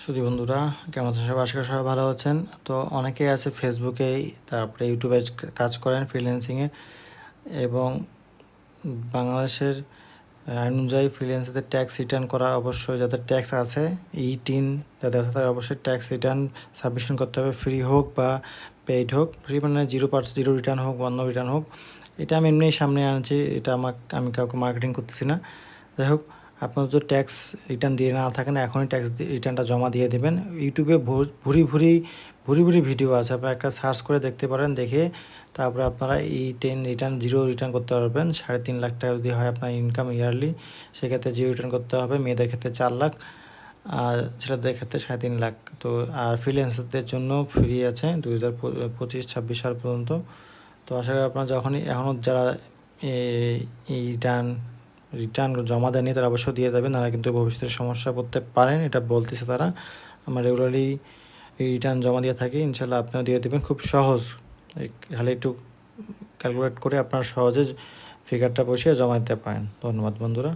সুধী বন্ধুরা, কেমন আছেন সবাই? আশা করি সবাই ভালো আছেন। তো অনেকেই আছে ফেসবুকেই, তারপরে ইউটিউবে কাজ করেন ফ্রিল্যান্সিংয়ে, এবং বাংলাদেশের আইন অনুযায়ী ফ্রিল্যান্সারদের ট্যাক্স রিটার্ন করা অবশ্যই, যাদের ট্যাক্স আছে ই-টিন যাদের আছে তাদের অবশ্যই ট্যাক্স রিটার্ন সাবমিশন করতে হবে, ফ্রি হোক বা পেইড হোক। ফ্রি মানে 0% রিটার্ন হোক, বন্ধ রিটার্ন হোক। এটা আমি এমনিই সামনে আনছি, এটা আমি কাউকে মার্কেটিং করতেছি না। যাই হোক, আপনার যদি ট্যাক্স রিটার্ন দিয়ে না থাকেন, এখনই ট্যাক্স রিটার্নটা জমা দিয়ে দেবেন। ইউটিউবে ভুরি ভুরি ভুরি ভুরি ভিডিও আছে, আপনারা একটা সার্চ করে দেখতে পারেন। দেখে তারপরে আপনারা ই-10 রিটার্ন, জিরো রিটার্ন করতে পারবেন। 3.5 লাখ টাকা যদি হয় আপনার ইনকাম ইয়ারলি, সেক্ষেত্রে জিরো রিটার্ন করতে হবে। মেয়েদের ক্ষেত্রে 4 লাখ, আর ছেলেদের ক্ষেত্রে 3.5 লাখ। তো আর ফ্রিল্যান্সারদের জন্য ফ্রি আছে 2025-26 সাল পর্যন্ত। তো আশা করি আপনারা যখনই এখনও যারা রিটার্ন জমা দেয়নি তারা অবশ্যই দিয়ে দেবেন, নাহলে কিন্তু ভবিষ্যতে সমস্যা পড়তে পারেন, এটা বলতেছে তারা। আমরা রেগুলারলি রিটার্ন জমা দিয়ে থাকি, ইনশাল্লাহ আপনিও দিয়ে দেবেন। খুব সহজ, খালি একটু ক্যালকুলেট করে আপনার সহজে ফিগারটা বসিয়ে জমা দিতে পারেন। ধন্যবাদ বন্ধুরা।